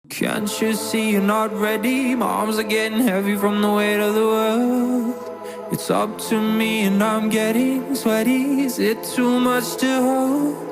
Can't you see you're not ready? My arms are getting heavy from the weight of the world. It's up to me and I'm getting sweaty. Is it too much to hold?